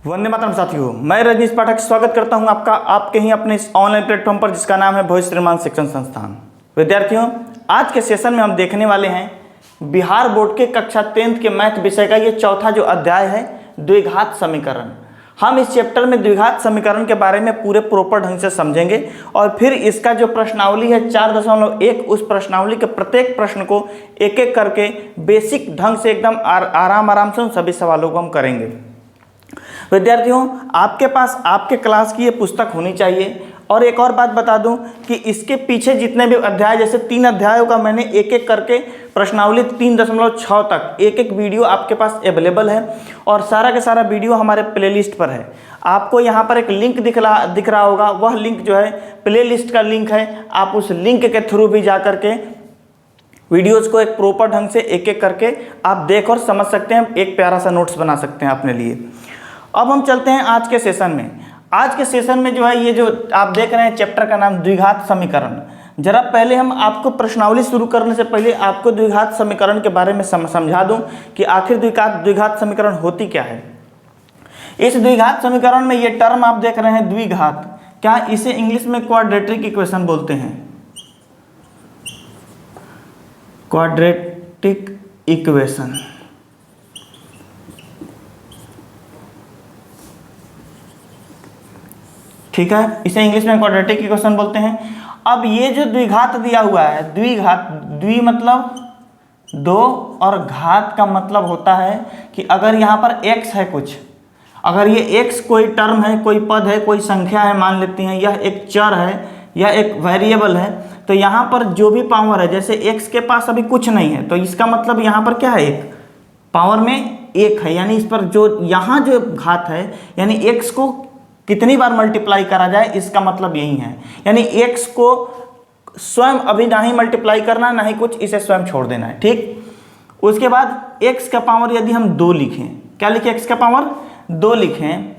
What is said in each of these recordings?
वंदे मातरम साथियों, मैं रजनीश पाठक स्वागत करता हूं आपका आपके ही अपने इस ऑनलाइन प्लेटफॉर्म पर जिसका नाम है भविष्य निर्माण शिक्षण संस्थान। विद्यार्थियों, आज के सेशन में हम देखने वाले हैं बिहार बोर्ड के कक्षा 10th के मैथ विषय का ये चौथा जो अध्याय है द्विघात समीकरण। हम इस चैप्टर में द्विघात समीकरण के बारे में पूरे प्रॉपर ढंग से समझेंगे और फिर इसका जो प्रश्नावली है 4.1 उस प्रश्नावली के प्रत्येक प्रश्न को एक एक करके बेसिक ढंग से एकदम आराम से उन सभी सवालों को हम करेंगे। विद्यार्थियों, आपके पास आपके क्लास की ये पुस्तक होनी चाहिए। और एक और बात बता दूं कि इसके पीछे जितने भी अध्याय, जैसे 3 अध्यायों का मैंने एक एक करके प्रश्नावली 3.6 तक एक एक वीडियो आपके पास अवेलेबल है और सारा के सारा वीडियो हमारे प्लेलिस्ट पर है। आपको यहाँ पर एक लिंक दिख रहा होगा, वह लिंक जो है प्लेलिस्ट का लिंक है। आप उस लिंक के थ्रू भी जा करके वीडियोज़ को एक प्रॉपर ढंग से एक एक करके आप देख और समझ सकते हैं, एक प्यारा सा नोट्स बना सकते हैं अपने लिए। अब हम चलते हैं आज के सेशन में। आज के सेशन में जो है ये जो आप देख रहे हैं चैप्टर का नाम द्विघात समीकरण। जरा पहले हम आपको प्रश्नावली शुरू करने से पहले आपको द्विघात समीकरण के बारे में समझा दूं कि आखिर द्विघात समीकरण होती क्या है। इस द्विघात समीकरण में ये टर्म आप देख रहे हैं द्विघात, क्या इसे इंग्लिश में क्वाड्रेटिक इक्वेशन बोलते हैं। क्वाड्रेटिक इक्वेशन, ठीक है, इसे इंग्लिश में क्वाड्रेटिक इक्वेशन बोलते हैं। अब ये जो द्विघात दिया हुआ है, द्विघात, द्वि मतलब दो और घात का मतलब होता है कि अगर यहाँ पर x है कुछ, अगर ये x कोई टर्म है, कोई पद है, कोई संख्या है, मान लेते हैं यह एक चर है या एक वेरिएबल है, तो यहाँ पर जो भी पावर है, जैसे x के पास अभी कुछ नहीं है तो इसका मतलब यहाँ पर क्या है, एक पावर में 1 है, यानी इस पर जो यहाँ जो घात है यानी x को कितनी बार मल्टीप्लाई करा जाए, इसका मतलब यही है। यानी x को स्वयं अभी ना ही मल्टीप्लाई करना, ना ही कुछ, इसे स्वयं छोड़ देना है, ठीक। उसके बाद x का पावर यदि हम 2 लिखें, क्या लिखें, x का पावर 2 लिखें,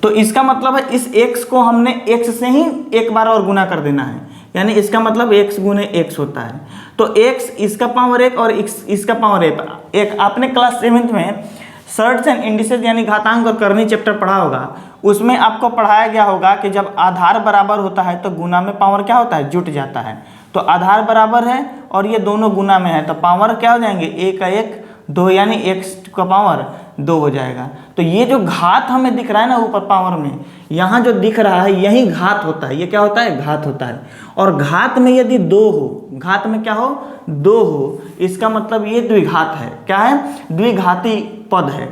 तो इसका मतलब है इस x को हमने x से ही एक बार और गुना कर देना है, यानी इसका मतलब x गुने x होता है। तो x इसका पावर 1 और इसका पावर 1। आपने क्लास 7th में सर्ट्स एंड इंडिसेस यानी घातांक और करनी चैप्टर पढ़ा होगा, उसमें आपको पढ़ाया गया होगा कि जब आधार बराबर होता है तो गुना में पावर क्या होता है, जुट जाता है। तो आधार बराबर है और ये दोनों गुना में है तो पावर क्या हो जाएंगे, 1 का 1 2, यानी x का पावर 2 हो जाएगा। तो ये जो घात हमें दिख रहा है ना ऊपर पावर में, यहाँ जो दिख रहा है यही घात होता है। ये क्या होता है, घात होता है। और घात में यदि 2 हो, घात में क्या हो, 2 हो, इसका मतलब ये द्विघात है। क्या है, द्विघाती पद है।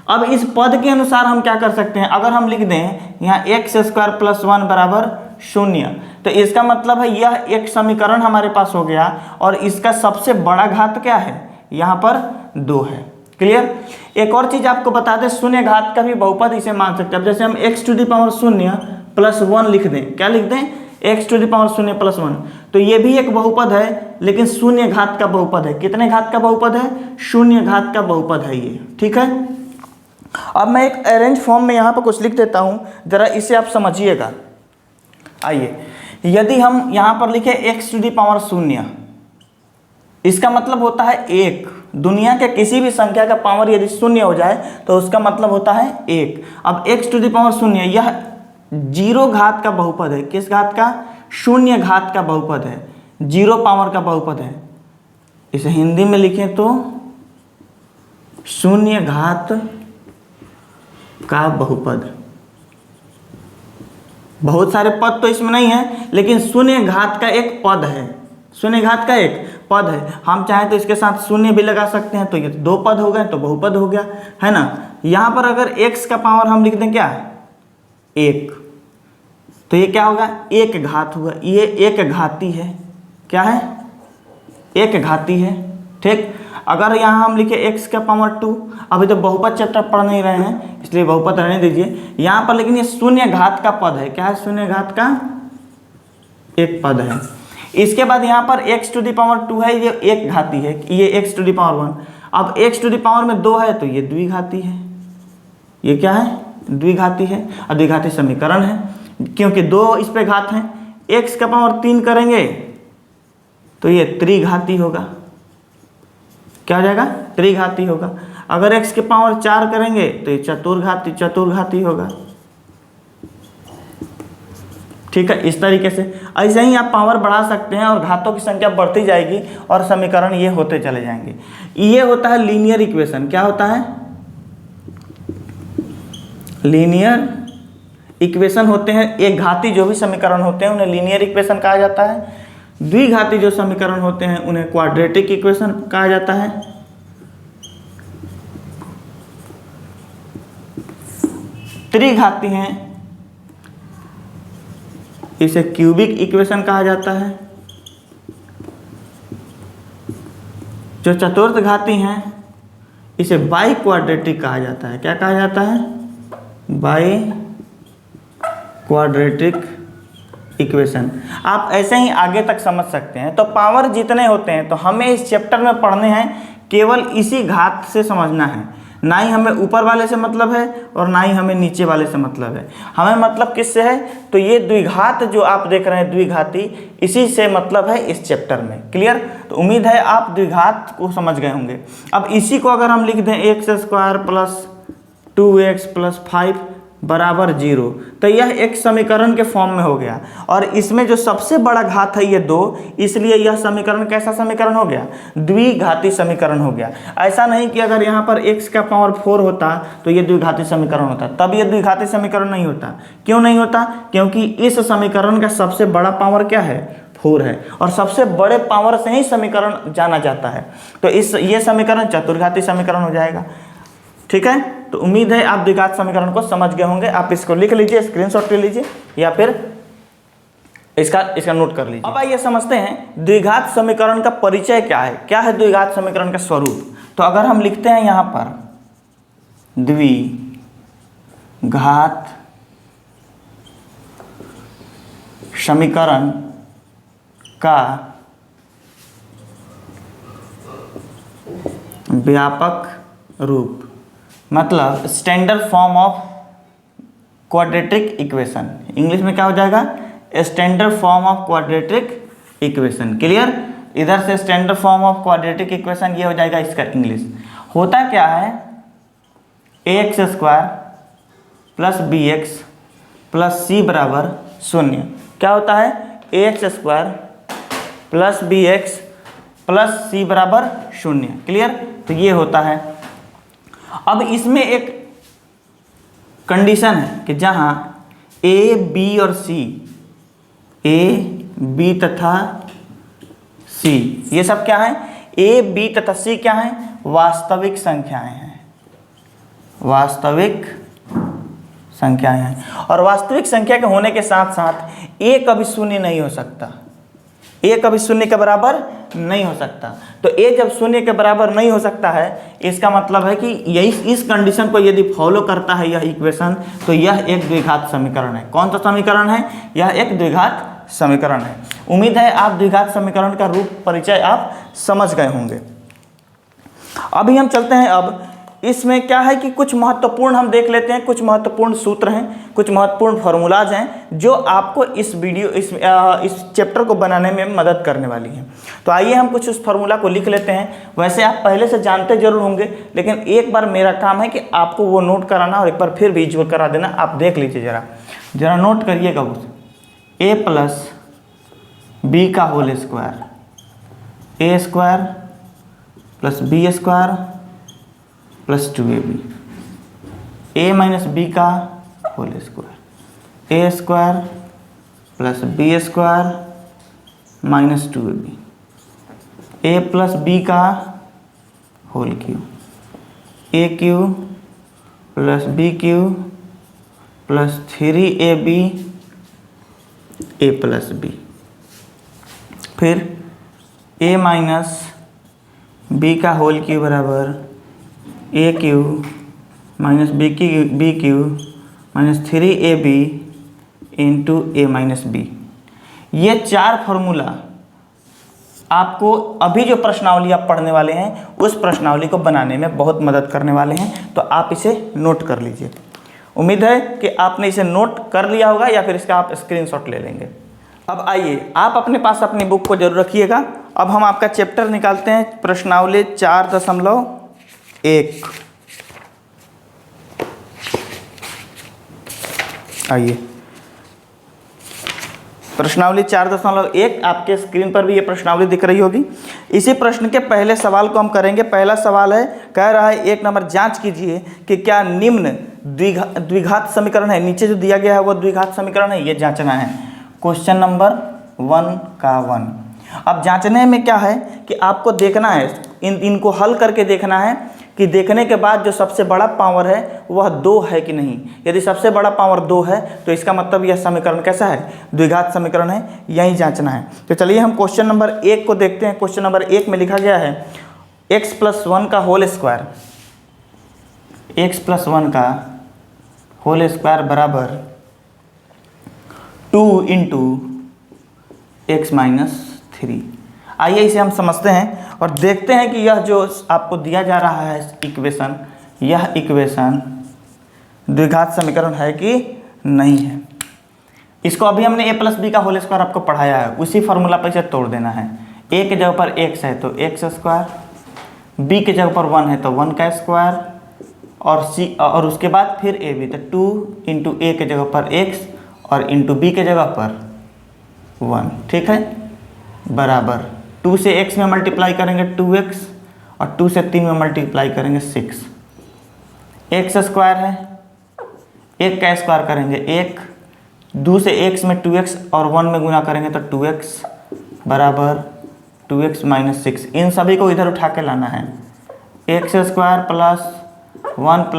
अब इस पद के अनुसार हम क्या कर सकते हैं, अगर हम लिख दें यहाँ x² + 1 बराबर 0, तो इसका मतलब है यह एक समीकरण हमारे पास हो गया और इसका सबसे बड़ा घात क्या है, यहाँ पर 2 है। क्लियर। एक और चीज आपको बता दें, शून्य घात का भी बहुपद इसे मान सकते हैं। अब जैसे हम x⁻0 + 1 लिख दें, क्या लिख दें, x⁻0 + 1, तो ये भी एक बहुपद है लेकिन शून्य घात का बहुपद है। कितने घात का बहुपद है, शून्य घात का बहुपद है ये, ठीक है। अब मैं एक अरेंज फॉर्म में यहाँ पर कुछ लिख देता हूँ, जरा इसे आप समझिएगा। आइए, यदि हम यहाँ पर लिखे x⁻0, इसका मतलब होता है 1। दुनिया के किसी भी संख्या का पावर यदि 0 हो जाए तो उसका मतलब होता है 1। अब x⁻0 यह 0 घात का बहुपद है। किस घात का, शून्य घात का बहुपद है, 0 पावर का बहुपद है। इसे हिंदी में लिखें तो शून्य घात का बहुपद। बहुत सारे पद तो इसमें नहीं है लेकिन शून्य घात का एक पद है, शून्य घात का एक पद है। हम चाहें तो इसके साथ शून्य भी लगा सकते हैं, तो ये 2 पद हो गए तो बहुपद हो गया, है ना। यहाँ पर अगर x का पावर हम लिख दें क्या, 1, तो ये क्या होगा, 1 घात हुआ। ये एक घाती है, क्या है, एक घाती है, ठीक। अगर यहाँ हम लिखे x का पावर 2, अभी तो बहुपद चैप्टर पढ़ नहीं रहे हैं इसलिए बहुपद रहने दीजिए यहाँ पर, लेकिन ये शून्य घात का पद है। क्या है, शून्य घात का एक पद है। इसके बाद यहाँ पर x⁻2 है, ये एक घाती है, ये x⁻1। अब x⁻ में 2 है तो ये द्विघाती है। ये क्या है, द्विघाती है और द्विघाती समीकरण है, क्योंकि 2 इस पे घात हैं। x का पावर 3 करेंगे तो ये त्रिघाती होगा। क्या हो जाएगा, त्रिघाती होगा। अगर x के पावर 4 करेंगे तो ये चतुर्घाती होगा। ठीक है, इस तरीके से ऐसे ही आप पावर बढ़ा सकते हैं और घातों की संख्या बढ़ती जाएगी और समीकरण ये होते चले जाएंगे। ये होता है लीनियर इक्वेशन। क्या होता है? लीनियर इक्वेशन होते हैं। एक घाती जो भी समीकरण होते हैं उन्हें लीनियर इक्वेशन कहा जाता है। द्विघाती जो समीकरण होते हैं उन्हें क्वाड्रेटिक इक्वेशन कहा जाता है। त्रिघाती हैं, इसे क्यूबिक इक्वेशन कहा जाता है। जो चतुर्थ घाती हैं इसे बाई क्वाड्रेटिक कहा जाता है। क्या कहा जाता है? By quadratic equation. आप ऐसे ही आगे तक समझ सकते हैं। तो पावर जितने होते हैं तो हमें इस चैप्टर में पढ़ने हैं, केवल इसी घात से समझना है। ना ही हमें ऊपर वाले से मतलब है और ना ही हमें नीचे वाले से मतलब है। हमें मतलब किससे है? तो ये द्विघात जो आप देख रहे हैं द्विघाती, इसी से मतलब है इस चैप्टर में। क्लियर? तो उम्मीद है आप द्विघात को समझ गए होंगे। अब इसी को अगर हम लिख दें x² प्लस 2x प्लस 5 बराबर 0, तो यह एक समीकरण के फॉर्म में हो गया। और इसमें जो सबसे बड़ा घात है ये 2, इसलिए यह समीकरण कैसा समीकरण हो गया? द्विघाती समीकरण हो गया। ऐसा नहीं कि अगर यहाँ पर x का पावर 4 होता तो ये द्विघाती समीकरण होता, तब ये द्विघाती समीकरण नहीं होता। क्यों नहीं होता? क्योंकि इस समीकरण का सबसे बड़ा पावर क्या है? 4 है, और सबसे बड़े पावर से ही समीकरण जाना जाता है। तो ये समीकरण चतुर्घाती समीकरण हो जाएगा। ठीक है, तो उम्मीद है आप द्विघात समीकरण को समझ गए होंगे। आप इसको लिख लीजिए, स्क्रीनशॉट ले लीजिए या फिर इसका नोट कर लीजिए। अब आइए समझते हैं द्विघात समीकरण का परिचय क्या है। क्या है द्विघात समीकरण का स्वरूप? तो अगर हम लिखते हैं यहाँ पर द्विघात समीकरण का व्यापक रूप, मतलब standard form of quadratic equation. English में क्या हो जाएगा? Standard form of quadratic equation. Clear? इधर से standard form of quadratic equation ये हो जाएगा इसका इंग्लिश। होता क्या है? ax² plus bx plus c बराबर 0। क्या होता है? ax² plus bx plus c बराबर 0। क्लियर? तो ये होता है। अब इसमें एक कंडीशन है कि जहां a, b और c, a, b तथा c, ये सब क्या है? a, b तथा c क्या है? वास्तविक संख्याएं हैं। वास्तविक संख्याएं हैं, और वास्तविक संख्या के होने के साथ साथ a कभी शून्य नहीं हो सकता। a कभी शून्य के बराबर नहीं हो सकता। तो a जब शून्य के बराबर नहीं हो सकता है, इसका मतलब है कि यही इस कंडीशन को यदि फॉलो करता है यह इक्वेशन, तो यह एक द्विघात समीकरण है। कौन सा समीकरण है? यह एक द्विघात समीकरण है। उम्मीद है आप द्विघात समीकरण का रूप परिचय आप समझ गए होंगे। अभी हम चलते हैं। अब इसमें क्या है कि कुछ महत्वपूर्ण हम देख लेते हैं, कुछ महत्वपूर्ण सूत्र हैं, कुछ महत्वपूर्ण फार्मूलाज हैं जो आपको इस चैप्टर को बनाने में मदद करने वाली हैं। तो आइए हम कुछ उस फार्मूला को लिख लेते हैं। वैसे आप पहले से जानते जरूर होंगे, लेकिन एक बार मेरा काम है कि आपको वो नोट कराना और एक बार फिर विजुअल करा देना। आप देख लीजिए, जरा नोट करिएगा उसे। a प्लस बी का whole square, a² plus b² plus 2ab, a minus B का whole square, a² plus b² minus 2ab, a plus B का whole cube, a³ plus b³ plus 3ab a plus B, फिर a minus B का whole cube बराबर a³ minus b³ minus 3ab into a minus B. ये चार formula आपको अभी जो प्रश्नावली आप पढ़ने वाले हैं उस प्रश्नावली को बनाने में बहुत मदद करने वाले हैं। तो आप इसे नोट कर लीजिए। उम्मीद है कि आपने इसे नोट कर लिया होगा या फिर इसका आप स्क्रीनशॉट ले लेंगे। अब आइए, आप अपने पास अपनी बुक को जरूर रखिएगा। अब हम आपका चैप्टर निकालते हैं, प्रश्नावली 4.1 1। आइए प्रश्नावली 4.1 आपके स्क्रीन पर भी ये प्रश्नावली दिख रही होगी। इसी प्रश्न के पहले सवाल को हम करेंगे। पहला सवाल है, कह रहा है 1 नंबर, जांच कीजिए कि क्या निम्न द्विघात समीकरण है। नीचे जो दिया गया है वो द्विघात समीकरण है, ये जांचना है। क्वेश्चन नंबर 1 का 1। अब जांचने में क्या है कि आपको देखना है, इनको हल करके देखना है कि देखने के बाद जो सबसे बड़ा पावर है वह 2 है कि नहीं। यदि सबसे बड़ा पावर 2 है तो इसका मतलब यह समीकरण कैसा है, द्विघात समीकरण है। यही जांचना है। तो चलिए हम क्वेश्चन नंबर 1 को देखते हैं। क्वेश्चन नंबर 1 में लिखा गया है x + 1 का होल स्क्वायर, x + 1 का होल स्क्वायर बराबर 2 × x - 3। आइए इसे हम समझते हैं और देखते हैं कि यह जो आपको दिया जा रहा है इक्वेशन, यह इक्वेशन द्विघात समीकरण है कि नहीं है। इसको अभी हमने a + b का होल स्क्वायर आपको पढ़ाया है, उसी फार्मूला पर इसे तोड़ देना है। a के जगह पर x है तो x², b के जगह पर 1 है तो 1 का स्क्वायर, और उसके बाद फिर ab, तो 2 × a के जगह पर x और इंटू b के जगह पर 1। ठीक है, बराबर 2 से x में मल्टीप्लाई करेंगे 2x और 2 से 3 में मल्टीप्लाई करेंगे 6। x² है, 1 का स्क्वायर करेंगे 1, 2 से x में 2x और 1 में गुना करेंगे तो 2x बराबर 2x - 6। इन सभी को इधर उठा के लाना है। x² + 1 +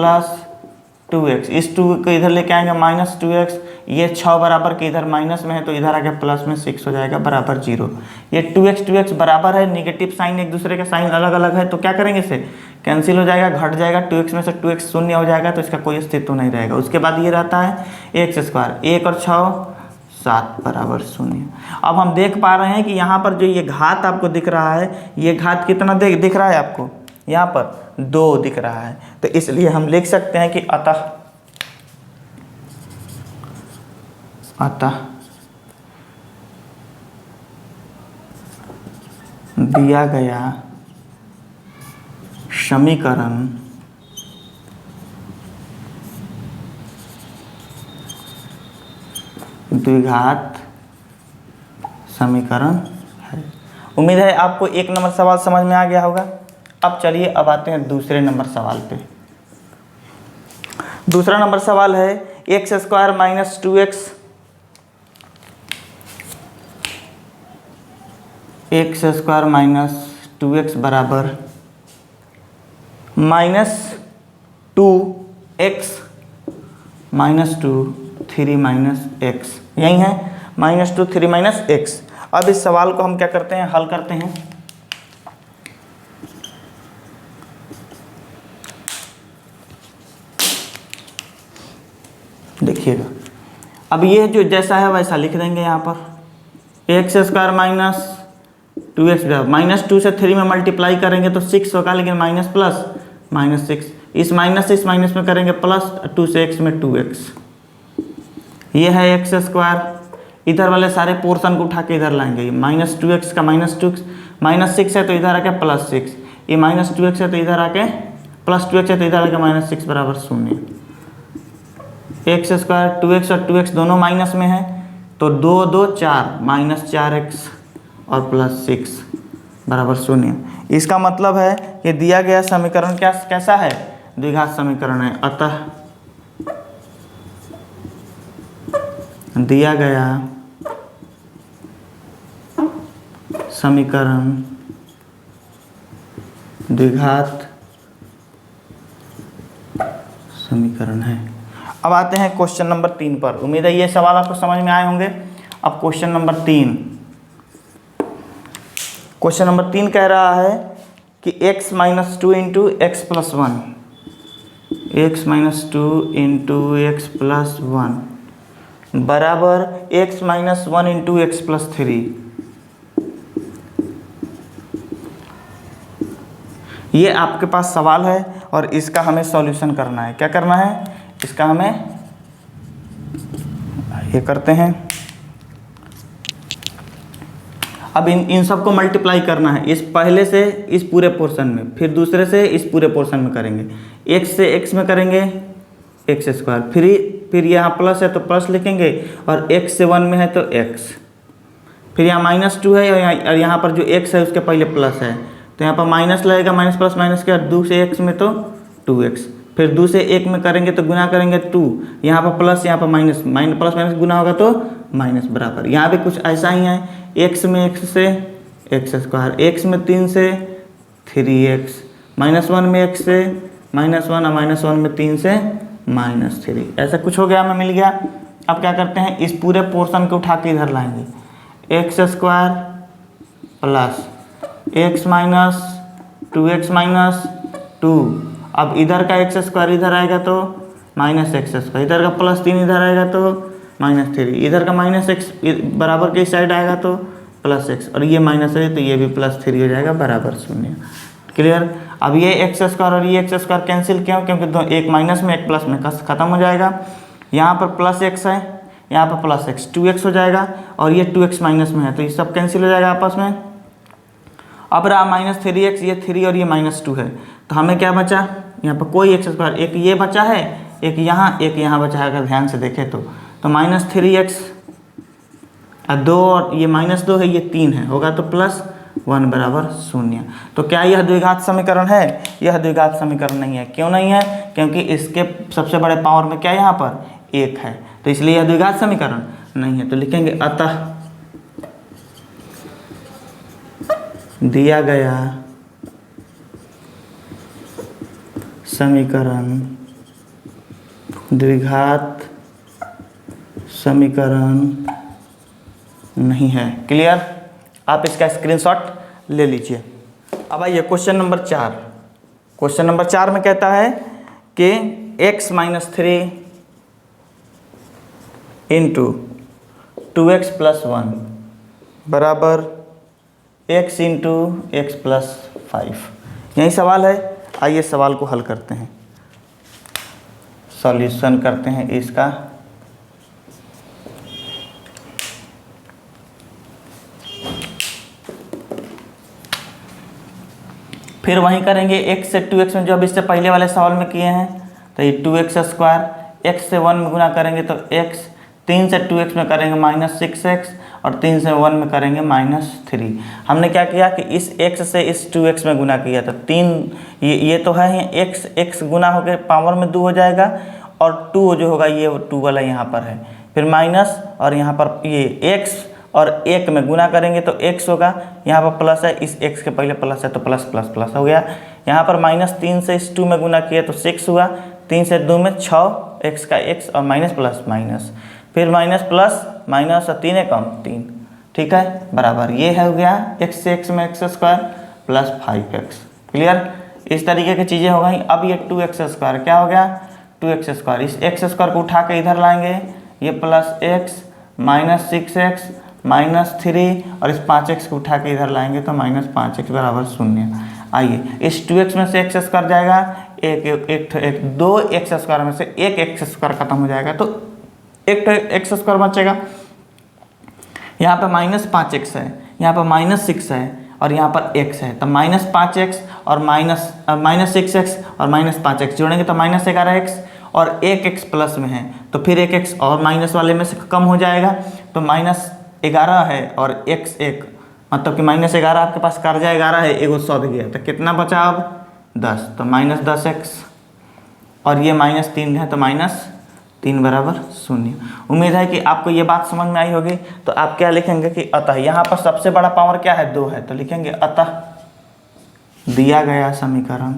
2x, इस 2 को इधर लेके आएंगे -2x। ये 6 बराबर के इधर माइनस में है तो इधर आके प्लस में 6 हो जाएगा बराबर 0। ये 2x बराबर है, नेगेटिव साइन एक दूसरे का साइन अलग अलग है तो क्या करेंगे, इसे कैंसिल हो जाएगा, घट जाएगा। 2x में से 2x शून्य हो जाएगा तो इसका कोई अस्तित्व नहीं रहेगा। उसके बाद ये रहता है x², 1 और 6 7 बराबर 0। अब हम देख पा रहे हैं कि यहाँ पर जो ये घात आपको दिख रहा है, ये घात कितना दिख रहा है आपको, यहाँ पर 2 दिख रहा है। तो इसलिए हम लिख सकते हैं कि अतः दिया गया समीकरण द्विघात समीकरण है। उम्मीद है आपको 1 नंबर सवाल समझ में आ गया होगा। अब चलिए अब आते हैं दूसरे नंबर सवाल पे। दूसरा नंबर सवाल है x² - 2x, x² - 2x बराबर -2x -2 3 - x। यही है -2 3 - x। अब इस सवाल को हम क्या करते हैं, हल करते हैं। देखिएगा, अब ये जो जैसा है वैसा लिख देंगे यहाँ पर। x² - 2x -2 से 3 में मल्टीप्लाई करेंगे तो 6 होगा, लेकिन माइनस प्लस -6, इस माइनस से इस माइनस में करेंगे प्लस, 2 से x में 2x। ये है x²। इधर वाले सारे पोर्शन को उठा के इधर लाएंगे। -2x का -6 है तो इधर आके +6, ये -2x है तो इधर आके +2x है तो इधर आके -6 बराबर 0। x² 2x और 2x दोनों माइनस में है तो 2 2 4 -4x और +6 बराबर 0। इसका मतलब है कि दिया गया समीकरण कैसा है, द्विघात समीकरण है। अतः दिया गया समीकरण द्विघात समीकरण है। अब आते हैं क्वेश्चन नंबर 3 पर। उम्मीद है ये सवाल आपको समझ में आए होंगे। अब क्वेश्चन नंबर 3, क्वेश्चन नंबर 3 कह रहा है कि x - 2 × x + 1, x - 2 × x + 1 बराबर x - 1 × x + 3। ये आपके पास सवाल है और इसका हमें सॉल्यूशन करना है। क्या करना है, इसका हमें ये करते हैं। अब इन सबको मल्टीप्लाई करना है, इस पहले से इस पूरे पोर्शन में, फिर दूसरे से इस पूरे पोर्शन में करेंगे। x से x में करेंगे एक्स स्क्वायर, फिर यहाँ प्लस है तो प्लस लिखेंगे, और x से 1 में है तो x, फिर यहाँ -2 है और यहाँ पर जो x है उसके पहले प्लस है, तो यहाँ पर माइनस लगेगा, माइनस प्लस माइनस के, 2 से x में तो 2x, फिर 2 से 1 में करेंगे तो गुना करेंगे 2, यहाँ पर प्लस, यहाँ पर माइनस, प्लस माइनस गुना होगा तो माइनस बराबर। यहाँ भी कुछ ऐसा ही है, x में x से एक्स स्क्वायर, x में 3 से 3x, -1 में x से -1 और -1 में 3 से -3, ऐसा कुछ हो गया, हमें मिल गया। अब क्या करते हैं, इस पूरे पोर्शन को उठा के इधर लाएंगे, x square plus x minus 2x minus 2, अब इधर का एक्स स्क्वायर इधर आएगा तो -x स्क्वायर, इधर का +3 इधर आएगा तो -3, इधर का -x बराबर के साइड आएगा तो +x, और ये माइनस है तो ये भी +3 हो जाएगा बराबर 0। क्लियर। अब ये एक्स स्क्वायर और ये एक्स स्क्वायर कैंसिल क्यों, क्योंकि एक माइनस में एक प्लस में खत्म हो जाएगा। यहाँ पर +x है, यहाँ पर +x 2x हो जाएगा, और ये 2x माइनस में है तो ये सब कैंसिल हो जाएगा आपस में। अब रहा -3x, ये 3 और ये -2 है, तो हमें क्या बचा, यहाँ पर कोई एक्स स्क्वायर, एक ये बचा है, एक यहाँ बचा है, अगर ध्यान से देखें तो -3x 2 और ये -2 है, ये 3 है, होगा तो +1 बराबर 0। तो क्या यह द्विघात समीकरण है? यह द्विघात समीकरण नहीं है। क्यों नहीं है? क्योंकि इसके सबसे बड़े पावर में क्या यहाँ पर 1 है, तो इसलिए यह द्विघात समीकरण नहीं है। तो लिखेंगे अतः दिया गया समीकरण द्विघात समीकरण नहीं है। क्लियर। आप इसका स्क्रीनशॉट ले लीजिए। अब आइए क्वेश्चन नंबर 4। क्वेश्चन नंबर 4 में कहता है कि x - 3 इंटू 2x + 1 बराबर x इंटू x + 5। यही सवाल है। आइए सवाल को हल करते हैं, सॉल्यूशन करते हैं इसका। फिर वहीं करेंगे x से 2x में, जो अब इससे पहले वाले सवाल में किए हैं, तो ये 2x स्क्वायर, x से 1 में गुना करेंगे तो x, 3 से 2x में करेंगे -6x, और 3 से 1 में करेंगे -3। हमने क्या किया कि इस x से इस 2x में गुना किया, तो 3 ये तो है x गुना होकर पावर में 2 हो जाएगा, और 2 जो होगा ये 2 वाला यहाँ पर है, फिर माइनस, और यहाँ पर ये x और 1 में गुना करेंगे तो x होगा, यहाँ पर प्लस है, इस x के पहले प्लस है तो प्लस प्लस प्लस हो गया। यहाँ पर -3 से इस 2 में गुना किया तो 6 हुआ, 3 से 2 में 6, x का x, और माइनस प्लस माइनस, फिर माइनस प्लस माइनस, और 3 कम 3, ठीक है, बराबर ये है हो गया x से x में x square plus 5x। Clear. इस तरीके की चीज़ें हो गई। अब ये 2x स्क्वायर क्या हो गया, 2x स्क्वायर, इस x स्क्वायर को उठा के इधर लाएंगे, ये +x -6x -3, और इस 5x को उठा के इधर लाएंगे तो -5x बराबर 0। आइए इस 2x में से x स्क्वायर जाएगा, एक 2x स्क्वायर में से एक x स्क्वायर खत्म हो जाएगा तो एक x स्क्वायर बचेगा। यहाँ पे -5x है, यहाँ पर -6 है, और यहाँ पर x है, तो -5x और -6x और -5x जोड़ेंगे तो -11x, और एक x प्लस में है तो फिर एक x और माइनस वाले में से कम हो जाएगा, तो -11 है और x 1, मतलब कि -11 आपके पास कर्जा 11 है, एगो सौद गया, तो कितना बचा अब 10, तो -10x, और ये -3 है तो -3 बराबर 0। उम्मीद है कि आपको ये बात समझ में आई होगी। तो आप क्या लिखेंगे कि अतः, यहाँ पर सबसे बड़ा पावर क्या है 2 है, तो लिखेंगे अतः दिया गया समीकरण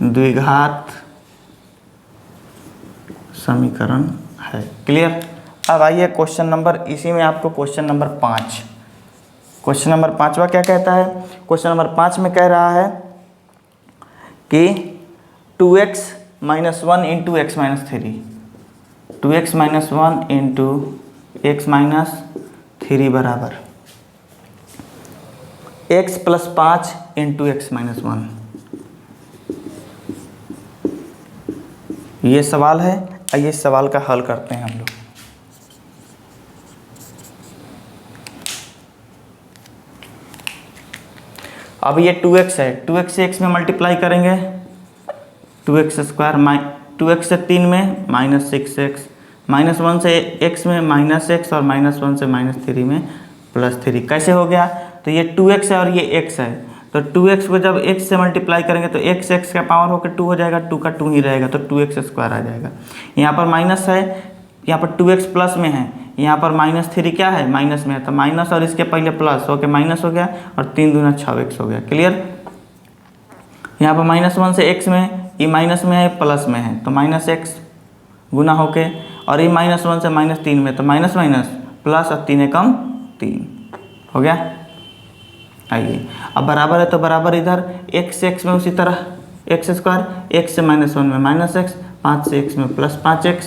द्विघात समीकरण है। क्लियर। अब आइए क्वेश्चन नंबर, इसी में आपको क्वेश्चन नंबर 5, क्वेश्चन नंबर 5वां क्या कहता है। क्वेश्चन नंबर 5 में कह रहा है कि 2x - 1 into x - 3, 2x - 1 into x - 3 बराबर x + 5 इंटू x - 1, ये सवाल है, आइए इस सवाल का हल करते हैं हम लोग। अब ये 2x है, 2x से x में मल्टीप्लाई करेंगे, 2x स्क्वायर 2x से 3 में -6x, -1 से x में -x और -1 से -3 में +3। कैसे हो गया? तो ये 2x है और ये x है, तो 2x को जब x से मल्टीप्लाई करेंगे तो x का पावर होकर 2 हो जाएगा, 2 का 2 ही रहेगा, तो 2x स्क्वायर आ जाएगा। यहाँ पर माइनस है, यहाँ पर 2x प्लस में है, यहाँ पर -3 क्या है? माइनस में है, तो माइनस और इसके पहले प्लस होकर माइनस हो गया और 3 दूना 6x हो गया। क्लियर? यहाँ पर -1 से x में, ये माइनस में है प्लस में है, तो -x गुना होके, और ये -1 से -3 में, तो माइनस माइनस प्लस और 3 एकम 3 हो गया। आइए अब बराबर है तो बराबर इधर x से x में उसी तरह x स्क्वायर, x से -1 में -x, 5 से x में +5x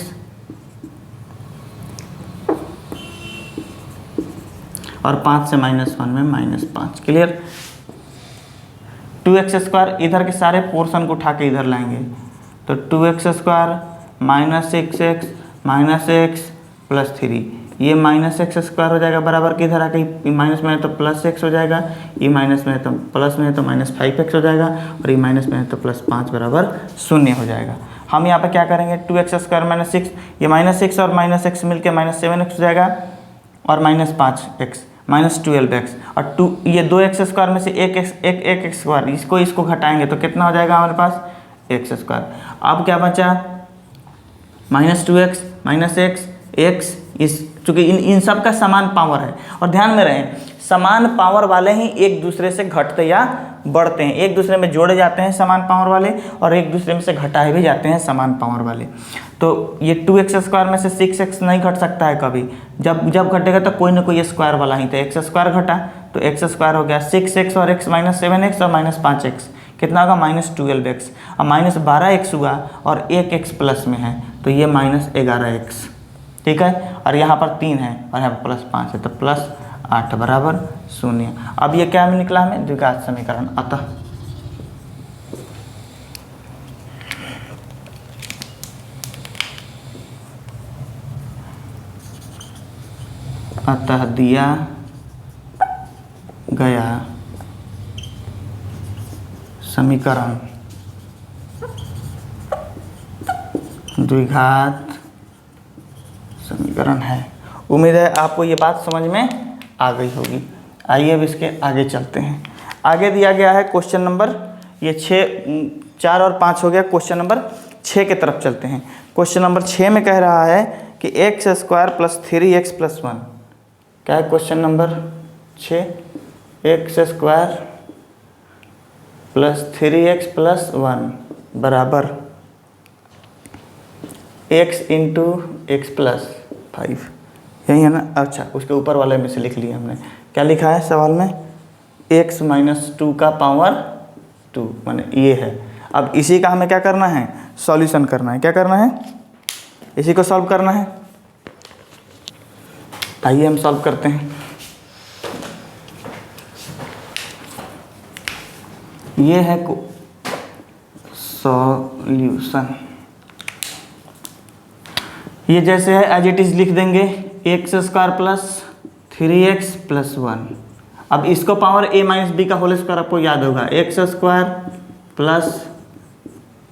और 5 से -1 में -5। क्लियर? 2x स्क्वायर, इधर के सारे पोर्शन को उठा के इधर लाएंगे, तो 2x स्क्वायर -6x -x +3, ये -x स्क्वायर हो जाएगा बराबर के इधर आके माइनस में है तो +x हो जाएगा, ये माइनस में है तो प्लस में है तो -5x हो जाएगा, और ये माइनस में है तो +5 बराबर 0 हो जाएगा। हम यहाँ पे क्या करेंगे? 2x स्क्वायर -6, ये -6 और -x मिलके -7x हो जाएगा, और -5x -12x, और 2 ये 2x स्क्वायर में से एक स्क्वायर, इसको घटाएंगे तो कितना हो जाएगा हमारे पास? x square. अब क्या बचा? -2x -x x, इस चूँकि इन सब का समान पावर है, और ध्यान में रहे समान पावर वाले ही एक दूसरे से घटते या बढ़ते हैं, एक दूसरे में जोड़े जाते हैं समान पावर वाले, और एक दूसरे में से घटाए भी जाते हैं समान पावर वाले। तो ये 2x स्क्वायर में से 6x नहीं घट सकता है कभी, जब घटेगा तो कोई ना कोई स्क्वायर वाला ही, तो x स्क्वायर घटा तो x स्क्वायर हो गया 6x और x -7x और -5x, कितना होगा? -12x, और -12x हुआ और 1x प्लस में है तो ये -11x। ठीक है, और यहाँ पर 3 है और यहाँ पर +5 है, तो +8 बराबर 0। अब ये क्या निकला हमें? द्विघात समीकरण। अतः दिया गया समीकरण द्विघात समीकरण है। उम्मीद है आपको ये बात समझ में आ गई होगी। आइए अब इसके आगे चलते हैं। आगे दिया गया है क्वेश्चन नंबर, ये 4 और 5 हो गया, क्वेश्चन नंबर 6 की तरफ चलते हैं। क्वेश्चन नंबर 6 में कह रहा है कि x square plus 3x plus 1, क्या है question number 6? x square plus 3x plus 1 बराबर x इंटू एक्स प्लस 5, यही है ना? अच्छा, उसके ऊपर वाले में से लिख लिया हमने। क्या लिखा है सवाल में? x -2 का पावर 2, माने ये है। अब इसी का हमें क्या करना है? सॉल्यूशन करना है। क्या करना है? इसी को सॉल्व करना है। आइए हम सॉल्व करते हैं। ये है सॉल्यूशन, ये जैसे है एज इट इज लिख देंगे, x square plus 3x plus 1। अब इसको पावर a माइनस बी का होल स्क्वायर आपको याद होगा, x square plus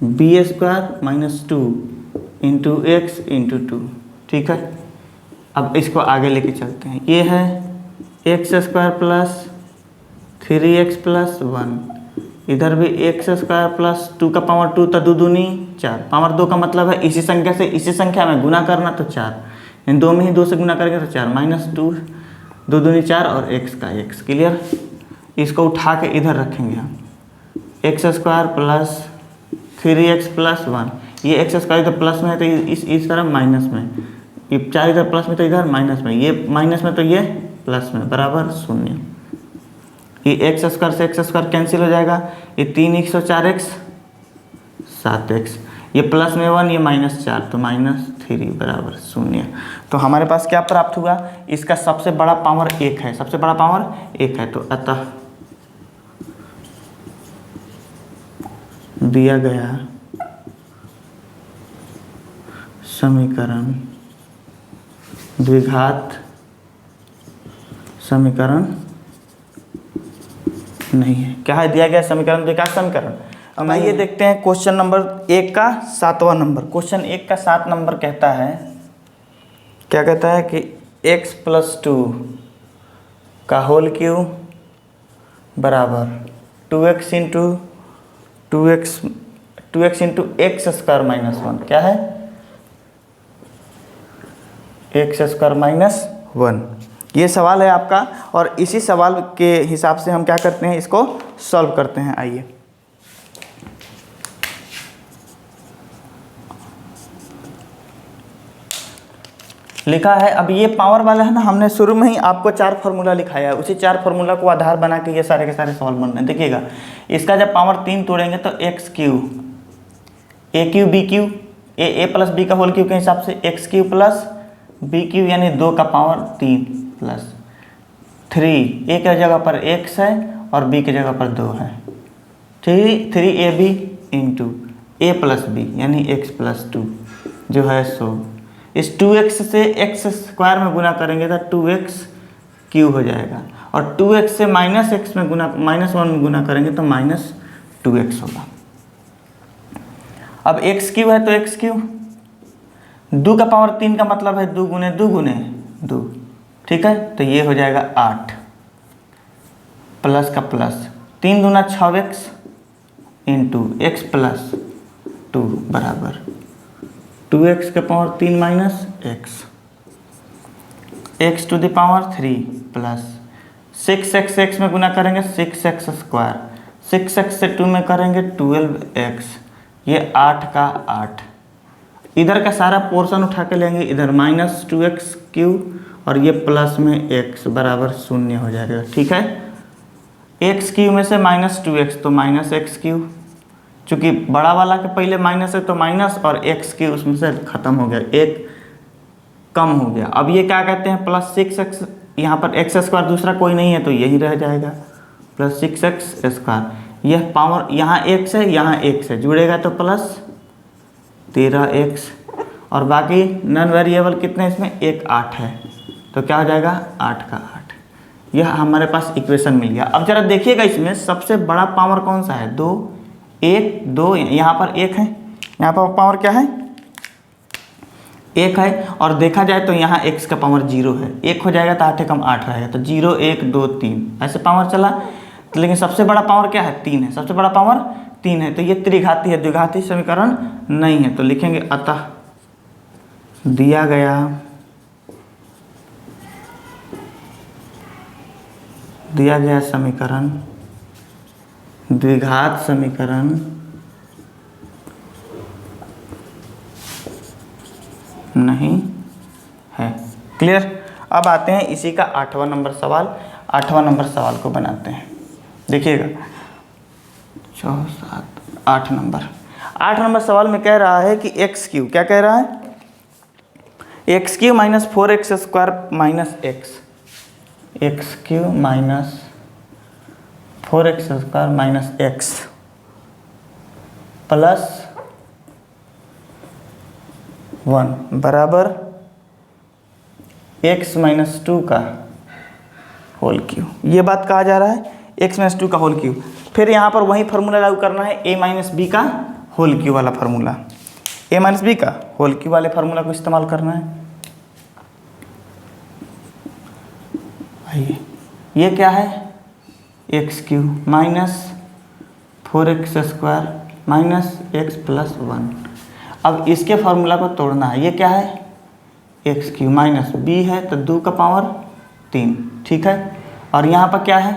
b square minus 2 into x into 2। ठीक है, अब इसको आगे लेके चलते हैं। ये है x square plus 3x plus 1, इधर भी एक्स स्क्वायर प्लस 2 का पावर 2, तो 2 दूनी 4, पावर 2 का मतलब है इसी संख्या से इसी संख्या में गुना करना, तो 4, इन 2 में ही 2 से गुना करेंगे तो 4, -2, 2 दूनी 4 और x का x। क्लियर? इसको उठा के इधर रखेंगे हम, x square plus 3x plus 1, ये एक्स स्क्वायर इधर प्लस में है तो इस तरफ माइनस में, ये 4 इधर प्लस में तो इधर माइनस में, ये माइनस में तो ये प्लस में, बराबर 0। ये एक्स स्क्वायर से एक्स स्क्वायर कैंसिल हो जाएगा, ये 3x और 4x 7x, ये प्लस में 1, ये -4 तो -3 बराबर 0। तो हमारे पास क्या प्राप्त हुआ? इसका सबसे बड़ा पावर 1 है, सबसे बड़ा पावर 1 है। तो अतः दिया गया समीकरण द्विघात समीकरण नहीं है। क्या है दिया गया समीकरण? द्विघात समीकरण। अब आइए देखते हैं क्वेश्चन नंबर 1 का 7वां नंबर। क्वेश्चन 1 का 7 नंबर कहता है, क्या कहता है कि x + 2 का होल क्यूब बराबर 2x into x into x square minus 1। क्या है? X square minus 1। ये सवाल है आपका, और इसी सवाल के हिसाब से हम क्या करते हैं, इसको सॉल्व करते हैं। आइए लिखा है, अब ये पावर वाला है ना, हमने शुरू में ही आपको 4 फार्मूला लिखाया है, उसी 4 फार्मूला को आधार बना के ये सारे के सारे सवाल बन रहे हैं। देखिएगा, इसका जब पावर 3 तोड़ेंगे तो x cube a cube b cube a plus B का होल क्यूब के हिसाब से x cube plus b cube यानी 2 का पावर 3 प्लस 3। ए के जगह पर एक्स है और बी की जगह पर 2 है। 3ab इंटू ए प्लस बी यानी एक्स प्लस 2 जो है 100। इस 2x से x स्क्वायर में गुना करेंगे तो 2x क्यूब हो जाएगा, और 2x से -x में गुना -1 में गुना करेंगे तो -2x होगा। अब x क्यूब है तो x क्यूब, 2 का पावर 3 का मतलब है 2 गुने 2 गुने 2, ठीक है। तो ये हो जाएगा 8 प्लस का प्लस 3 दूना 6x इंटू एक्स प्लस 2 बराबर 2x के power 3 minus x to the power 3 plus 6x में गुना करेंगे 6x स्क्वायर, 6x से 2 में करेंगे 12x, ये 8 का 8। इधर का सारा पोर्शन उठा के लेंगे, इधर -2x क्यूब और ये प्लस में x बराबर 0 हो जाएगा, ठीक है। x क्यूब में से -2x तो -x क्यूब, चूँकि बड़ा वाला के पहले माइनस है तो माइनस, और x क्यूब उसमें से ख़त्म हो गया, एक कम हो गया। अब ये क्या कहते हैं, प्लस 6x, यहाँ पर x स्क्वायर दूसरा कोई नहीं है तो यही रह जाएगा प्लस 6x स्क्वायर। यह पावर यहाँ x है, यहाँ x है, जुड़ेगा तो प्लस 13x, और बाकी नॉन वेरिएबल कितने इसमें, 1 8 है, तो क्या हो जाएगा 8 का 8। यह हमारे पास इक्वेशन मिल गया। अब जरा देखिएगा, इसमें सबसे बड़ा पावर कौन सा है, 2 1 2, यहाँ पर 1 है, यहाँ पर पावर क्या है 1 है, और देखा जाए तो यहाँ x का पावर 0 है, 1 हो जाएगा तो 8 कम 8 रहेगा, तो 0 1 2 3 ऐसे पावर चला। तो लेकिन सबसे बड़ा पावर क्या है, 3 है, सबसे बड़ा पावर 3 है, तो ये त्रिघाती है, द्विघाती समीकरण नहीं है। तो लिखेंगे अतः दिया गया समीकरण द्विघात समीकरण नहीं है। क्लियर। अब आते हैं इसी का 8वां नंबर सवाल। 8वां नंबर सवाल को बनाते हैं, देखिएगा 6 7 8 नंबर। 8 नंबर सवाल में कह रहा है कि एक्स क्यू, क्या कह रहा है, x Q minus 4x square minus x Q minus 4x square minus x plus 1 बराबर x माइनस 2 का होल क्यूब। ये बात कहा जा रहा है x माइनस 2 का होल क्यूब। फिर यहाँ पर वही फार्मूला लागू करना है, a माइनस बी का होल क्यूब वाला फार्मूला, a माइनस बी का होल क्यूब वाले फार्मूला को इस्तेमाल करना है। आइए, ये क्या है, x cube minus 4x square minus x plus 1। अब इसके फार्मूला को तोड़ना है, ये क्या है एक्स क्यूब माइनस b है तो 2 का पावर 3, ठीक है। और यहाँ पर क्या है,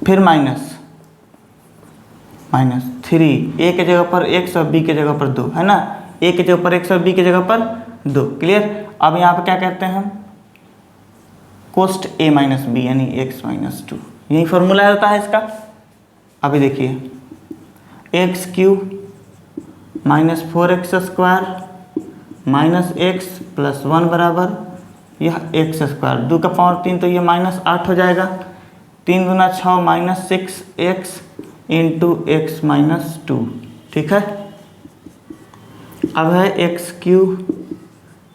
फिर माइनस 3, a के जगह पर x और b के जगह पर 2 है ना, a के जगह पर x और b के जगह पर 2। क्लियर। अब यहाँ पर क्या कहते हैं हम, कोस्ट a माइनस बी यानी x माइनस 2, यही फॉर्मूला होता है इसका। अभी देखिए, x cube minus 4x square minus x plus 1 बराबर यह x स्क्वायर, 2 का पावर 3 तो ये माइनस 8 हो जाएगा, 3 दूना 6 minus 6x into x minus 2, ठीक है। अब है x cube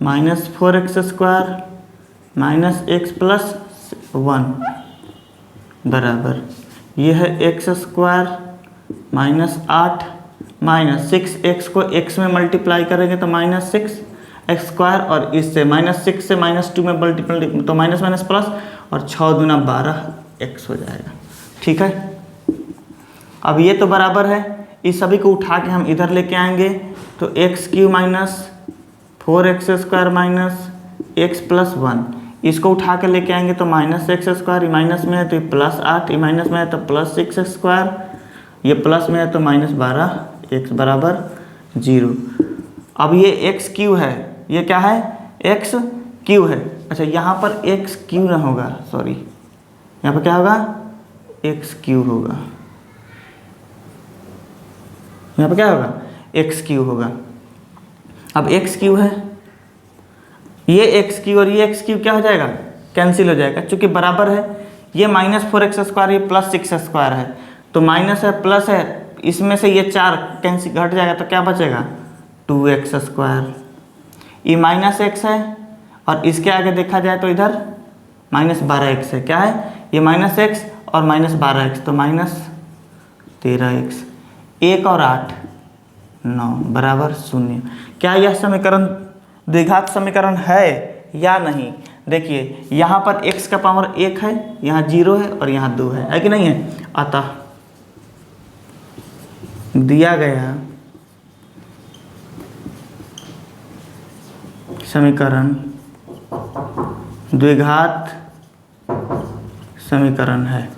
minus 4x² minus x plus 1 बराबर ये है x² माइनस 8 माइनस 6x को x में मल्टीप्लाई करेंगे तो माइनस 6x² और इससे -6 से -2 में मल्टीप्लाई तो माइनस माइनस प्लस और 6 दूना 12x हो जाएगा। ठीक है, अब ये तो बराबर है, इस सभी को उठा के हम इधर लेके आएंगे तो x cube minus 4x² minus x plus 1, इसको उठा के लेके आएंगे तो -x², ये माइनस में है तो ये +8, ये माइनस में है तो +6x², ये प्लस में है तो -12x बराबर 0। अब ये एक्स क्यू है, ये क्या है एक्स क्यू है। अच्छा यहाँ पर एक्स क्यू ना होगा, सॉरी यहाँ पर क्या होगा एक्स क्यू होगा, यहाँ पर क्या होगा एक्स क्यू होगा। अब एक्स क्यू है, ये एक्स क्यू और ये एक्स क्यू क्या हो जाएगा कैंसिल हो जाएगा, चूंकि बराबर है, ये -4x², ये +6x² है तो माइनस है प्लस है, इसमें से ये 4 कैंसिल घट जाएगा तो क्या बचेगा 2x², ये -x है और इसके आगे देखा जाए तो इधर -12x है, क्या है ये -x और -12x तो -13x, 1 और 8 9 बराबर 0। क्या यह समीकरण द्विघात समीकरण है या नहीं? देखिए यहाँ पर x का पावर 1 है, यहाँ 0 है और यहाँ 2 है कि नहीं है। अतः दिया गया समीकरण द्विघात समीकरण है।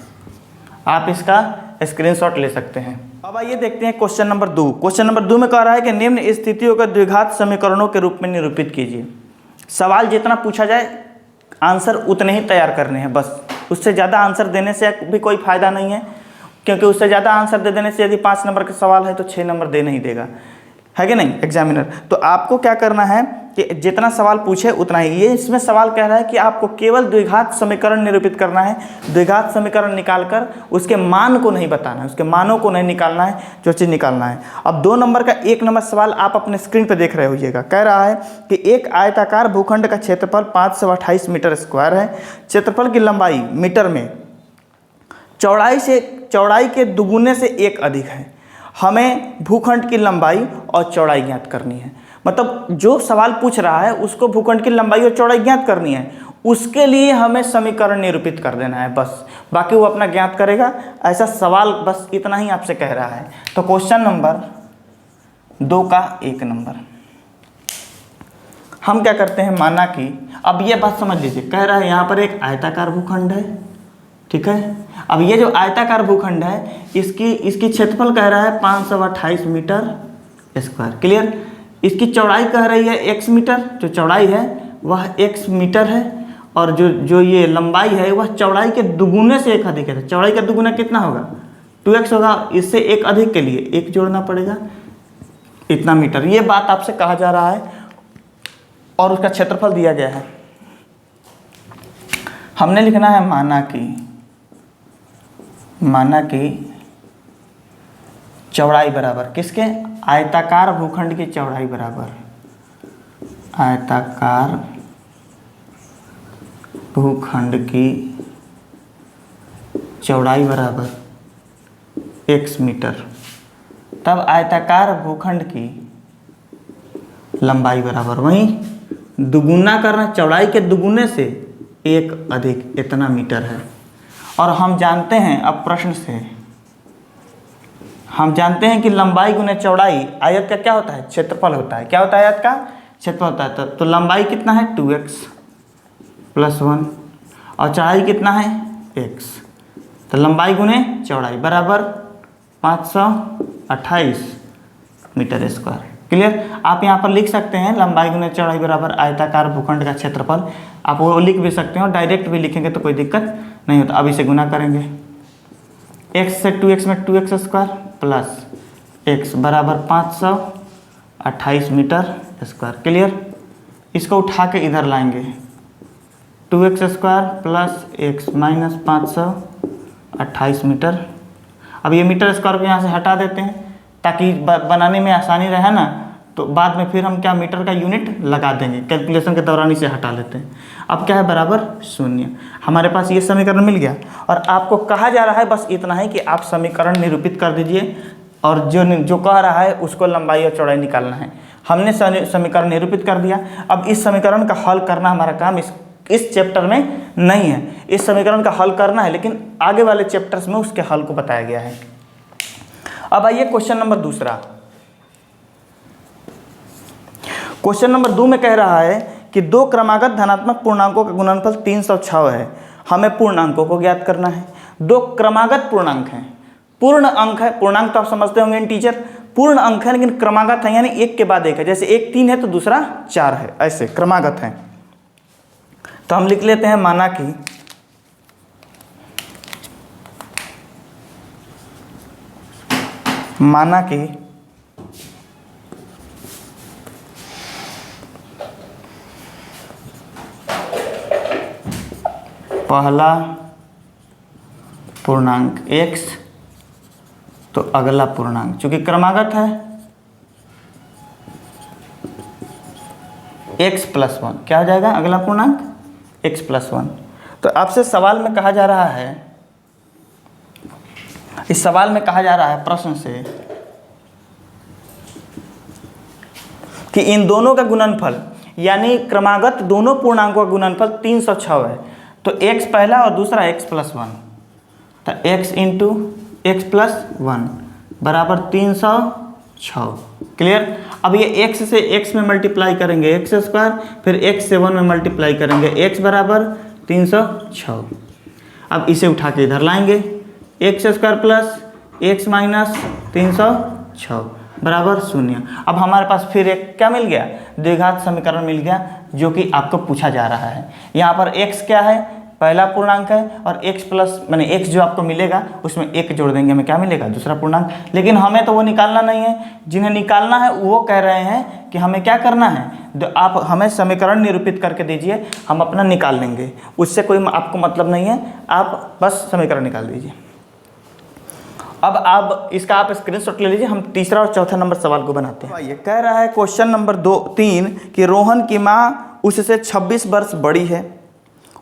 आप इसका स्क्रीनशॉट ले सकते हैं। अब आइए देखते हैं क्वेश्चन नंबर 2। क्वेश्चन नंबर 2 में कह रहा है कि निम्न स्थितियों को द्विघात समीकरणों के रूप में निरूपित कीजिए। सवाल जितना पूछा जाए आंसर उतने ही तैयार करने हैं बस, उससे ज़्यादा आंसर देने से भी कोई फ़ायदा नहीं है, क्योंकि उससे ज़्यादा आंसर दे देने से यदि 5 नंबर का सवाल है तो 6 नंबर दे नहीं देगा, है कि नहीं एग्जामिनर। तो आपको क्या करना है कि जितना सवाल पूछे उतना ही, ये इसमें सवाल कह रहा है कि आपको केवल द्विघात समीकरण निरूपित करना है, द्विघात समीकरण निकालकर उसके मान को नहीं बताना है, उसके मानों को नहीं निकालना है, जो चीज़ निकालना है। अब 2 नंबर का 1 नंबर सवाल आप अपने स्क्रीन पर देख रहे होइएगा। कह रहा है कि एक आयताकार भूखंड का क्षेत्रफल 528 मीटर स्क्वायर है, क्षेत्रफल की लंबाई मीटर में चौड़ाई के दुगुने से 1 अधिक है, हमें भूखंड की लंबाई और चौड़ाई ज्ञात करनी है। मतलब जो सवाल पूछ रहा है उसको भूखंड की लंबाई और चौड़ाई ज्ञात करनी है, उसके लिए हमें समीकरण निरूपित कर देना है बस, बाकी वो अपना ज्ञात करेगा। ऐसा सवाल बस इतना ही आपसे कह रहा है। तो क्वेश्चन नंबर 2 का 1 नंबर हम क्या करते हैं, माना कि अब ये बात समझ लीजिए, कह रहा है यहाँ पर एक आयताकार भूखंड है, ठीक है। अब ये जो आयताकार भूखंड है इसकी क्षेत्रफल कह रहा है 528 मीटर स्क्वायर, क्लियर। इसकी चौड़ाई कह रही है x मीटर, जो चौड़ाई है वह x मीटर है, और जो ये लंबाई है वह चौड़ाई के दुगुने से 1 अधिक है। चौड़ाई का दुगुना कितना होगा 2x होगा, इससे 1 अधिक के लिए 1 जोड़ना पड़ेगा, इतना मीटर। ये बात आपसे कहा जा रहा है और उसका क्षेत्रफल दिया गया है। हमने लिखना है माना कि चौड़ाई बराबर किसके, आयताकार भूखंड की चौड़ाई बराबर, आयताकार भूखंड की चौड़ाई बराबर x मीटर, तब आयताकार भूखंड की लंबाई बराबर, वहीं दुगुना करना, चौड़ाई के दुगुने से 1 अधिक इतना मीटर है। और हम जानते हैं, अब प्रश्न से हम जानते हैं कि लंबाई गुने चौड़ाई आयत का क्या होता है, क्षेत्रफल होता है। क्या होता है, आयत का क्षेत्रफल होता है। तो लंबाई कितना है 2x + 1 और चौड़ाई कितना है x, तो लंबाई गुने चौड़ाई बराबर 528 मीटर स्क्वायर, क्लियर। आप यहाँ पर लिख सकते हैं लंबाई गुने चौड़ाई बराबर आयताकार भूखंड का क्षेत्रफल, आप वो लिख भी सकते हैं और डायरेक्ट भी लिखेंगे तो कोई दिक्कत नहीं होता। अब इसे गुना करेंगे, x से 2x में 2x² प्लस x बराबर 528 मीटर स्क्वायर, क्लियर। इसको उठा के इधर लाएंगे, 2x² plus x minus 528 metre. अब ये मीटर स्क्वायर को यहाँ से हटा देते हैं ताकि बनाने में आसानी रहे ना, तो बाद में फिर हम क्या मीटर का यूनिट लगा देंगे, कैलकुलेशन के दौरान इसे हटा लेते हैं। अब क्या है, बराबर 0। हमारे पास ये समीकरण मिल गया और आपको कहा जा रहा है बस इतना है कि आप समीकरण निरूपित कर दीजिए और जो कह रहा है उसको लंबाई और चौड़ाई निकालना है। हमने समीकरण निरूपित कर दिया। अब इस समीकरण का हल करना हमारा काम इस चैप्टर में नहीं है। इस समीकरण का हल करना है लेकिन आगे वाले चैप्टर्स में उसके हल को बताया गया है। अब आइए क्वेश्चन नंबर दूसरा। क्वेश्चन नंबर 2 में कह रहा है कि दो क्रमागत धनात्मक पूर्णांकों का गुणनफल 306 है, हमें पूर्णांकों को ज्ञात करना है। दो क्रमागत पूर्णांक हैं, पूर्ण अंक है, पूर्णांक तो आप समझते होंगे टीचर, पूर्ण अंक है लेकिन क्रमागत है, यानी एक के बाद एक है। जैसे एक 3 है तो दूसरा 4 है, ऐसे क्रमागत है। तो हम लिख लेते हैं माना कि पहला पूर्णांक x तो अगला पूर्णांक, चूंकि क्रमागत है, x + 1 क्या हो जाएगा, अगला पूर्णांक x + 1। तो आपसे सवाल में कहा जा रहा है, इस सवाल में कहा जा रहा है प्रश्न से कि इन दोनों का गुणनफल यानी क्रमागत दोनों पूर्णांकों का गुणनफल 306 है। तो x पहला और दूसरा x + 1, तो x × x + 1 बराबर 306। क्लियर। अब ये x से x में मल्टीप्लाई करेंगे x², फिर x से 1 में मल्टीप्लाई करेंगे x बराबर 306। अब इसे उठा के इधर लाएंगे, x² + x - 306 बराबर 0। अब हमारे पास फिर एक क्या मिल गया, द्विघात समीकरण मिल गया, जो कि आपको पूछा जा रहा है। यहाँ पर x क्या है, पहला पूर्णांक है, और x प्लस माने x जो आपको मिलेगा उसमें 1 जोड़ देंगे, हमें क्या मिलेगा, दूसरा पूर्णांक। लेकिन हमें तो वो निकालना नहीं है, जिन्हें निकालना है वो कह रहे हैं कि हमें क्या करना है, तो आप हमें समीकरण निरूपित करके दीजिए, हम अपना निकाल लेंगे, उससे कोई आपको मतलब नहीं है, आप बस समीकरण निकाल दीजिए। अब आप इसका आप स्क्रीनशॉट ले लीजिए, हम तीसरा और चौथा नंबर सवाल को बनाते हैं। ये कह रहा है क्वेश्चन नंबर 3 कि रोहन की माँ उससे 26 वर्ष बड़ी है,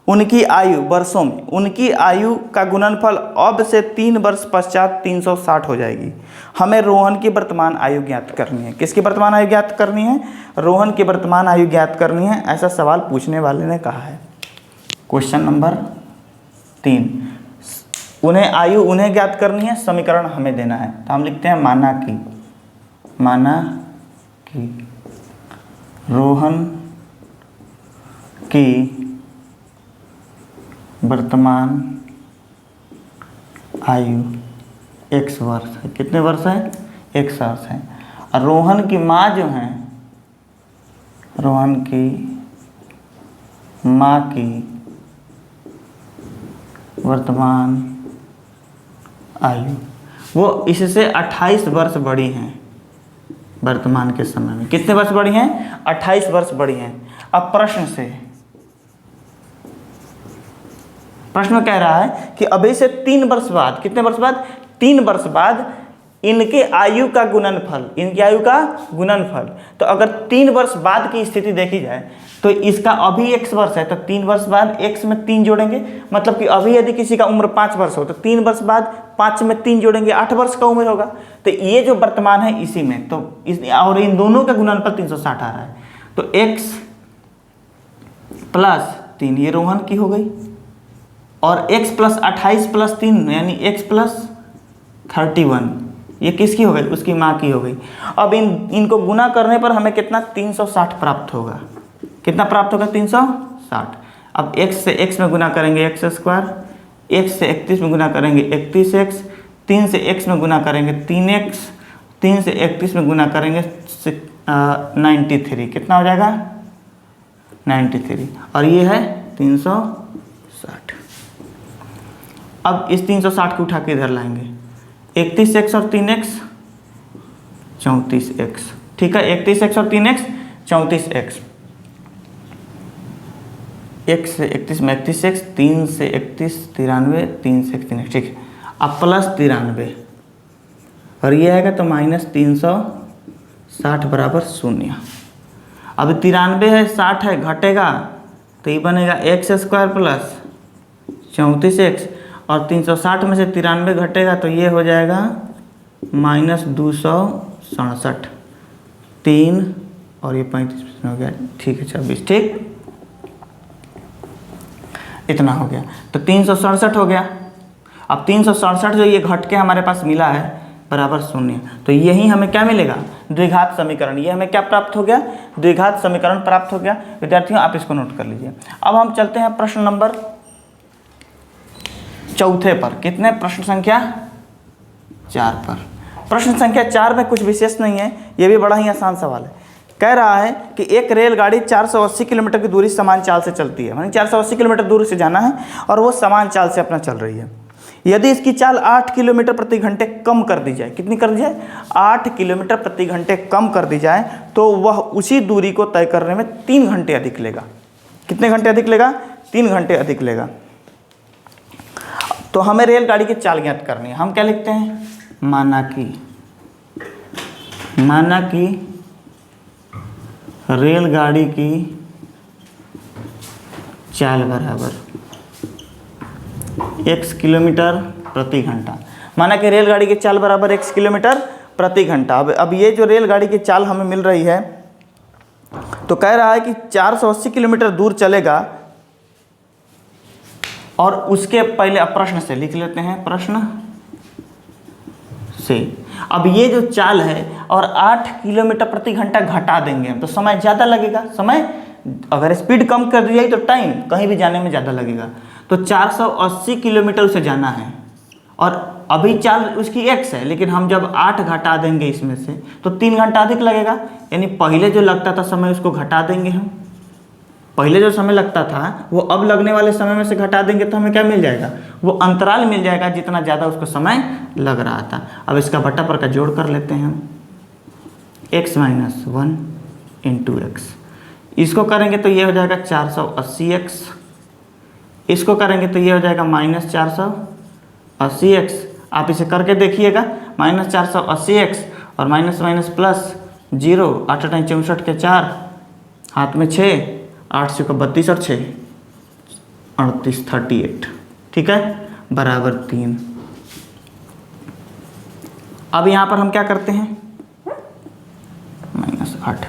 उनकी आयु वर्षों में, उनकी आयु का गुणनफल अब से 3 वर्ष पश्चात 360 हो जाएगी। हमें रोहन की वर्तमान आयु ज्ञात करनी है। किसकी वर्तमान आयु ज्ञात करनी है, रोहन की वर्तमान आयु ज्ञात करनी है, ऐसा सवाल पूछने वाले ने कहा है। क्वेश्चन नंबर 3, उन्हें ज्ञात करनी है, समीकरण हमें देना है। तो हम लिखते हैं माना कि रोहन की वर्तमान आयु x वर्ष है। कितने वर्ष है, x वर्ष है। और रोहन की माँ जो है, रोहन की माँ की वर्तमान आयु वो इससे 28 वर्ष बड़ी हैं वर्तमान के समय में। कितने वर्ष बड़ी हैं, 28 वर्ष बड़ी हैं। अब प्रश्न में कह रहा है कि अभी से 3 वर्ष बाद, कितने वर्ष बाद, 3 वर्ष बाद इनके आयु का गुणनफल, इनकी आयु का गुणनफल। तो अगर 3 वर्ष बाद की स्थिति देखी जाए तो इसका अभी x वर्ष है, तो 3 वर्ष बाद x में 3 जोड़ेंगे, मतलब कि अभी यदि किसी का उम्र 5 वर्ष हो तो 3 वर्ष बाद 5 में 3 जोड़ेंगे, 8 वर्ष का उम्र होगा। तो ये जो वर्तमान है इसी में, तो और इन दोनों का गुणनफल 360 आ रहा है। तो x + 3 ये रोहन की हो गई, और x + 28 + 3 यानी x + 31 ये किसकी हो गई, उसकी माँ की हो गई। अब इनको गुना करने पर हमें कितना, 360 प्राप्त होगा। कितना प्राप्त होगा, 360। अब x से x में गुना करेंगे x², x से 31 में गुना करेंगे 31x, 3 से x में गुना करेंगे 3x, 3 से 31 में गुना करेंगे 93। कितना हो जाएगा, 93, और ये है 360। अब इस 360 को उठा के इधर लाएंगे, 31x और 3x 34x। ठीक है, 31x और 3x 34x, 1 से 31 में 31x, 3 से 31 93, 3 से 3x। ठीक है, अब +93 और ये आएगा तो -360। 60 बराबर 0। अब 93 है, 60 है, घटेगा तो ये बनेगा एक्स स्क्वायर प्लस 34x, और 360 में से 93 घटेगा तो ये हो जाएगा -267, 3 और ये 35 हो गया, ठीक है 26, ठीक इतना हो गया। तो 367 हो गया। अब 367 जो ये घट के हमारे पास मिला है बराबर 0, तो यही हमें क्या मिलेगा, द्विघात समीकरण। ये हमें क्या प्राप्त हो गया, द्विघात समीकरण प्राप्त हो गया। विद्यार्थियों आप इसको नोट कर लीजिए। अब हम चलते हैं प्रश्न नंबर 4 पर। कितने, प्रश्न संख्या 4 पर। प्रश्न संख्या 4 में कुछ विशेष नहीं है, ये भी बड़ा ही आसान सवाल है। कह रहा है कि एक रेलगाड़ी 480 किलोमीटर की दूरी समान चाल से चलती है, यानी 480 किलोमीटर दूरी से जाना है और वो समान चाल से अपना चल रही है। यदि इसकी चाल 8 किलोमीटर प्रति घंटे कम कर दी जाए, कितनी कर दी जाए, 8 किलोमीटर प्रति घंटे कम कर दी जाए, तो वह उसी दूरी को तय करने में 3 घंटे अधिक लेगा। कितने घंटे अधिक लेगा, 3 घंटे अधिक लेगा। तो हमें रेलगाड़ी की चाल ज्ञात करनी है। हम क्या लिखते हैं, माना कि रेलगाड़ी की चाल बराबर x किलोमीटर प्रति घंटा। माना कि रेलगाड़ी की चाल बराबर x किलोमीटर प्रति घंटा। अब ये जो रेलगाड़ी की चाल हमें मिल रही है, तो कह रहा है कि 480 किलोमीटर दूर चलेगा, और उसके पहले अब प्रश्न से लिख लेते हैं, प्रश्न से। अब ये जो चाल है और 8 किलोमीटर प्रति घंटा घटा देंगे हम, तो समय ज़्यादा लगेगा। समय अगर स्पीड कम कर दी जाए तो टाइम कहीं भी जाने में ज़्यादा लगेगा। तो 480 किलोमीटर उसे जाना है, और अभी चाल उसकी x है, लेकिन हम जब 8 घटा देंगे इसमें से तो 3 घंटा अधिक लगेगा। यानी पहले जो लगता था समय उसको घटा देंगे हम, पहले जो समय लगता था वो अब लगने वाले समय में से घटा देंगे, तो हमें क्या मिल जाएगा, वो अंतराल मिल जाएगा जितना ज़्यादा उसको समय लग रहा था। अब इसका बट्टा पर का जोड़ कर लेते हैं हम, x - 1 × x। इसको करेंगे तो ये हो जाएगा 480x, इसको करेंगे तो ये हो जाएगा -480x। आप इसे करके देखिएगा, -480x और माइनस प्लस 0, 8 × 64 के 4, हाथ में 6, 8 से 32 और 6 38, 38, ठीक है, बराबर 3। अब यहाँ पर हम क्या करते हैं, -8।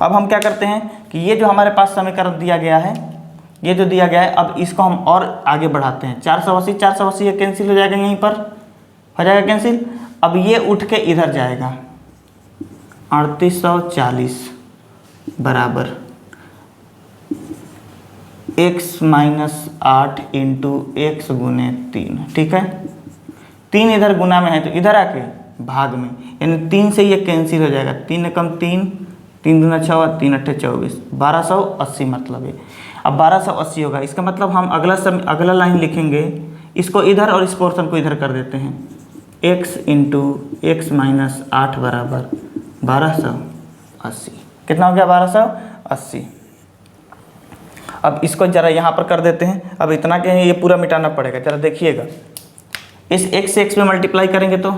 अब हम क्या करते हैं कि ये जो हमारे पास समीकरण दिया गया है, ये जो दिया गया है, अब इसको हम और आगे बढ़ाते हैं। 480 ये कैंसिल हो जाएगा, यहीं पर हो जाएगा कैंसिल। अब ये उठ के इधर जाएगा, 3840 बराबर x - 8 × x × 3, ठीक है। 3 इधर गुना में है तो इधर आके भाग में, यानी 3 से ये कैंसिल हो जाएगा। 3 कम 3, 3 दूना 6, 3 8 24, 1280 मतलब है। अब 1280 होगा, इसका मतलब हम अगला लाइन लिखेंगे, इसको इधर और इस पोर्शन को इधर कर देते हैं। x × x - 8 बराबर 1280। कितना हो गया, 1280। अब इसको जरा यहाँ पर कर देते हैं। अब इतना के ये पूरा मिटाना पड़ेगा, जरा देखिएगा। इस x से x में मल्टीप्लाई करेंगे तो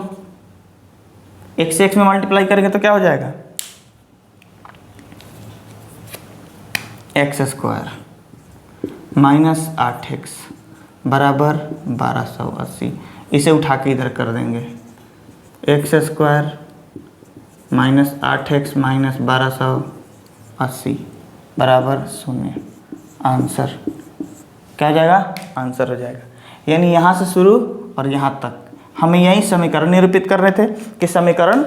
x से x में मल्टीप्लाई करेंगे तो क्या हो जाएगा, x² - 8x बराबर 1280। इसे उठा के इधर कर देंगे, x² - 8x - 1280 बराबर 0। आंसर क्या हो जाएगा, आंसर हो जाएगा। यानी यहाँ से शुरू और यहाँ तक हमें यही समीकरण निरूपित कर रहे थे कि समीकरण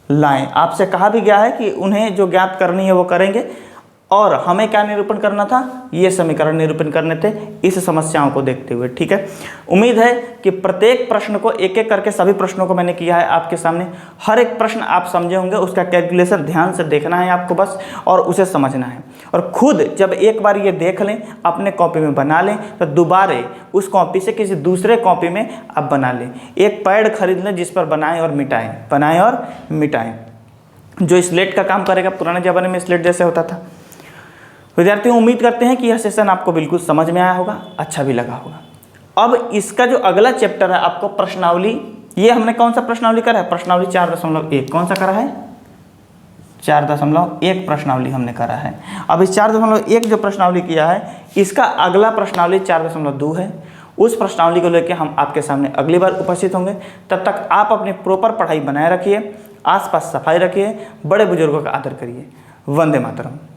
लाएं। आपसे कहा भी गया है कि उन्हें जो ज्ञात करनी है वो करेंगे, और हमें क्या निरूपण करना था, ये समीकरण निरूपण करने थे इस समस्याओं को देखते हुए, ठीक है। उम्मीद है कि प्रत्येक प्रश्न को एक एक करके सभी प्रश्नों को मैंने किया है आपके सामने। हर एक प्रश्न आप समझे होंगे, उसका कैलकुलेशन ध्यान से देखना है आपको बस, और उसे समझना है। और खुद जब एक बार ये देख लें, अपने कॉपी में बना लें, तो दोबारा उस कॉपी से किसी दूसरे कॉपी में आप बना लें। एक पैड खरीद लें जिस पर बनाएं और मिटाएं। जो स्लेट का काम करेगा, पुराने ज़माने में स्लेट जैसे होता था। विद्यार्थियों, उम्मीद करते हैं कि यह सेशन आपको बिल्कुल समझ में आया होगा, अच्छा भी लगा होगा। अब इसका जो अगला चैप्टर है आपको प्रश्नावली, ये हमने कौन सा प्रश्नावली करा है, प्रश्नावली 4.1। कौन सा करा है, 4.1 प्रश्नावली हमने करा है। अब इस 4.1 जो प्रश्नावली किया है, इसका अगला प्रश्नावली 4.2 है। उस प्रश्नावली को लेकर हम आपके सामने अगली बार उपस्थित होंगे। तब तक आप अपनी प्रॉपर पढ़ाई बनाए रखिए, आसपास सफाई रखिए, बड़े बुजुर्गों का आदर करिए। वंदे मातरम।